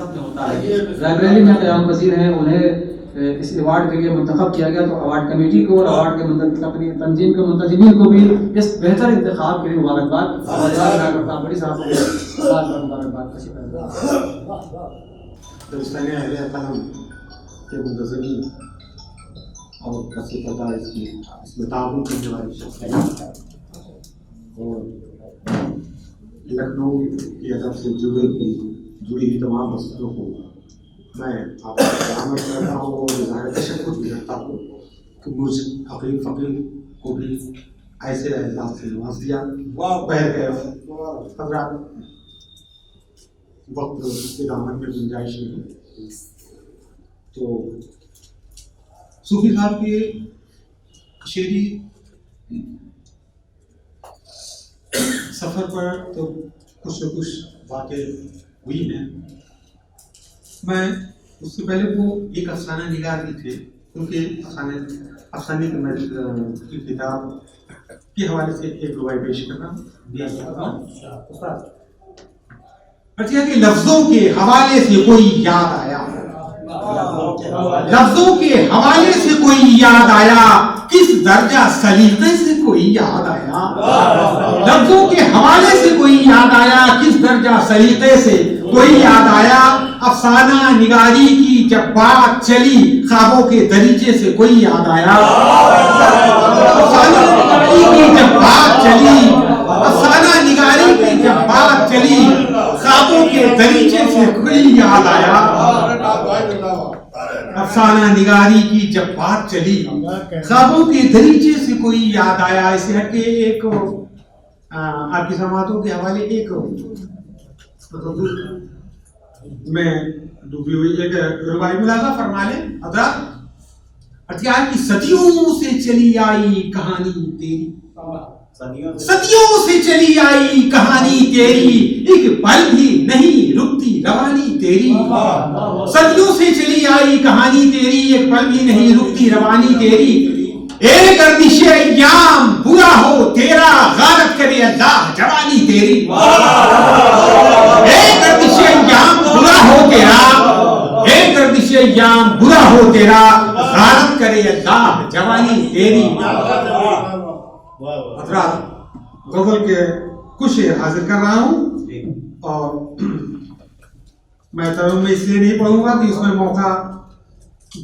سب میں ہوتا ہے. لائبریری میں قیام پذیر ہیں, انہیں اس ایوارڈ کے لیے منتخب کیا گیا, تو ایوارڈ کمیٹی کو اور ایوارڈ کے اپنی تنظیم کے منتظمین کو بھی اس بہتر انتخاب کے لیے مبارکباد. ڈاکٹر بڑی صاحب کو مبارکباد. دوستان اہل قلم کے منتظمین اور کثیر تعداد اس میں تعاون کرنے والی شخصیات اور لکھنؤ کی ادب سے جڑی ہوئی تمام ہستیوں کو میں آپ کو سلامت کرتا ہوں اور اظہار تشکر بھی کرتا ہوں کہ مجھ حقیر فقیر کو بھی ایسے اعزاز سے نواز دیا. حضرات وقت کے دامن میں گنجائش نہیں, تو صوفی صاحب کے شعری سفر پر تو کچھ نہ کچھ واقع ہوئی ہیں. میں اس سے پہلے وہ ایک افسانہ نگار بھی تھے, کیونکہ افسانے کی کتاب کے حوالے سے ایک روائی پیش کرنا دیا گیا. اچھا کہ لفظوں کے حوالے سے کوئی یاد آیا, لفظوں کے حوالے سے کوئی یاد آیا, کس درجہ سلیقے سے کوئی یاد آیا. لفظوں کے حوالے سے کوئی یاد آیا, کس درجہ سلیقے سے کوئی یاد آیا. افسانہ نگاری کی جب بات چلی, خوابوں کے دریچے سے کوئی یاد آیا. افسانہ نگاری کی جب بات چلی, افسانہ نگاری کی جب بات چلی, خوابوں کے دریچے سے کوئی یاد آیا. افسانہ نگاری کی جب بات چلی, خوابوں کے دریچے سے کوئی یاد آیا. اس لیے کہ ایک آپ کی سماعتوں کے حوالے ایک میں ڈوبی ہوئی ایک روائی ملاحظہ فرما لیں حضرات. ہتھیار کی صدیوں سے چلی آئی کہانی تیری, صدیوں سے چلی آئی کہانی تیری, ایک پل بھی نہیں رکتی روانی تیری. صدیوں سے چلی آئی کہانی تیری, ایک پل بھی نہیں رکتی روانی تیری. اے گردش ایام برا ہو تیرا, غارت کرے اللہ جوانی تیری. اے گردش ایام برا ہو تیرا, اے گردش ایام برا ہو تیرا, غارت کرے اللہ جوانی تیری. حضرات غزل کے کچھ شعر حاضر کر رہا ہوں, اور میں ترجمہ میں اس لیے نہیں پڑھوں گا کہ اس میں موقع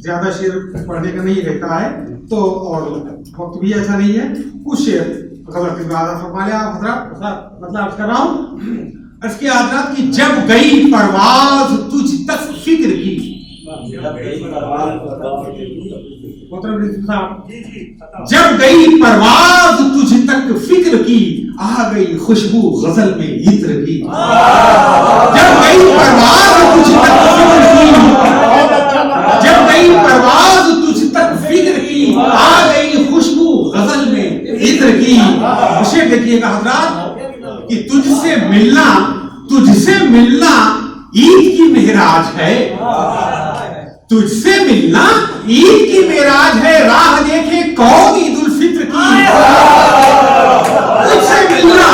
زیادہ شعر پڑھنے کا نہیں رہتا ہے, تو اور وقت بھی ایسا نہیں ہے. کچھ شعر غزل کے بعد فرما لیا حضرات, مطلب عرض کر رہا ہوں. عرض کیا حضرات کی جب گئی پرواز تجھ تک فکر کی, جب گئی پرواز تجھ تک فکر کی, آ گئی خوشبو غزل میں عطر کی. جب گئی پرواز تجھ تک فکر کی, جب گئی پرواز تجھ تک فکر کی, آ گئی خوشبو غزل میں عطر کی. اسے دیکھیے گا حضرات کہ تجھ سے ملنا عید کی معراج ہے, تجھ سے ملنا عید کی معراج ہے, راہ دیکھے کون عید الفطر کی. تجھ سے ملنا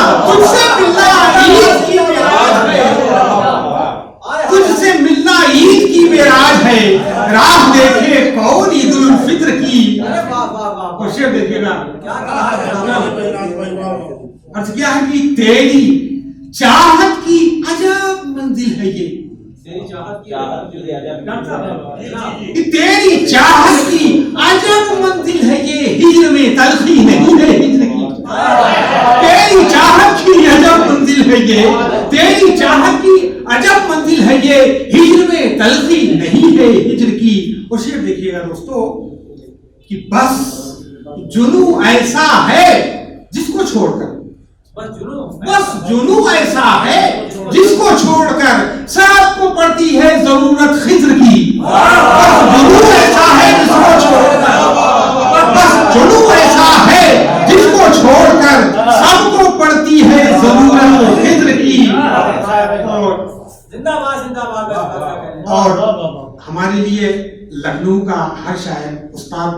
عید کی معراج ہے, تجھ سے ملنا عید کی معراج ہے, راہ دیکھے کون عید الفطر کی. شعر دیکھیے گا, عرض کیا ہے کہ تیری چاہت کی عجب منزل ہے یہ, تیری چاہت کی عجب منزل ہے یہ, ہجر میں تلخی نہیں ہے ہجر کی. تیری چاہت کی عجب منزل ہے یہ, تیری چاہت کی عجب منزل ہے یہ, ہجر میں تلخی نہیں ہے ہجر کی. اور شعر دیکھیے گا دوستو کہ بس جنوں ایسا ہے جس کو چھوڑ کر, بس جنوں ایسا ہے جس کو چھوڑ کر سب کو پڑتی ہے ضرورت خضر کی. بس جنوں ایسا ہے جس کو چھوڑ کر, بس جنوں ایسا ہے جس کو چھوڑ کر سب کو پڑتی ہے ضرورت خضر کی. اور ہمارے لیے لکھنؤ کا ہر شاعر استاد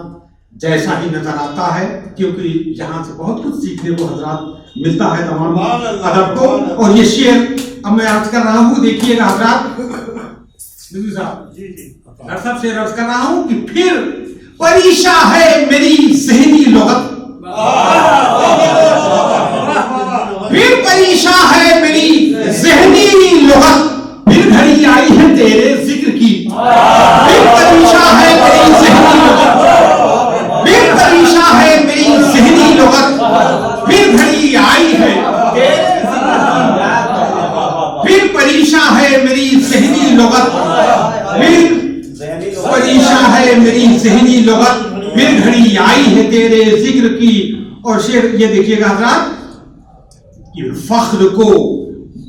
جیسا ہی نظر آتا ہے, کیونکہ یہاں سے بہت کچھ سیکھنے کو حضرات ملتا ہے تمام ادب کو. اور یہ شعر اب میں عرض کر رہا ہوں, دیکھیے گا حضرات. نظیر صاحب ڈاکٹر صاحب سے عرض کر رہا ہوں کہ پھر پریشاں ہے میری ذہنی لغت، پھر پریشاں ہے میری ذہنی لغت، پھر گھڑی آئی ہے تیرے ذکر کی، پھر پریشاں ہے میری ذہنی لغت، پھر پریشاں ہے میری ذہنی لغت، پھر گھڑی آئی ہے تیرے ذکر کی، پھر پریشاں ہے میری ذہنی لغت، پھر پریشاں ہے میری ذہنی لغت، پھر گھڑی آئی ہے تیرے ذکر کی۔ اور شعر یہ دیکھیے گا حضرات، کہ فخر کو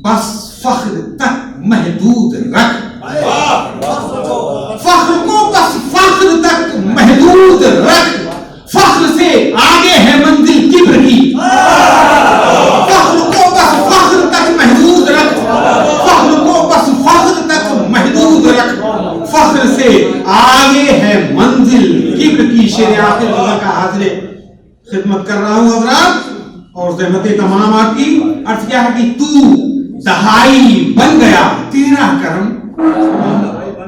بس فخر تک محدود رکھ، فخر کو بس فخر تک محدود رکھ، فخر سے آگے ہے منزل کبر کی، فخر کو بس فخر تک محدود رکھ، فخر کو بس فخر تک محدود رکھ، فخر سے آگے ہے منزل کبر کی۔ شعر آخر کا حاضر خدمت کر رہا ہوں حضرات، اور زحمتیں تمام آپ کی۔ عرض کیا ہے کہ تو دہائی بن گیا تیرا کرم،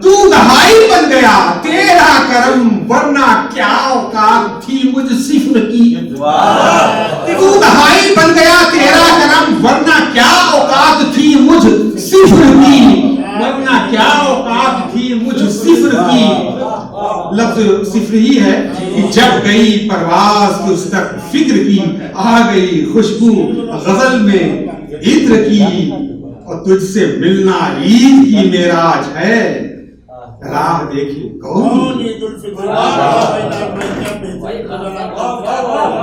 تو دہائی بن گیا تیرا کرم، ورنہ کیا اوقات تھی مجھ صفر کی، تو دہائی بن گیا تیرا کرم، ورنہ کیا اوقات تھی مجھ صفر کی، ورنہ کیا اوقات تھی مجھ صفر کی۔ لفظ صفر ہی ہے کہ جب گئی پرواز تو اس تک فکر کی، آ گئی خوشبو غزل میں عطر کی، اور تجھ سے ملنا عید کی معراج ہے، راہ دیکھے کون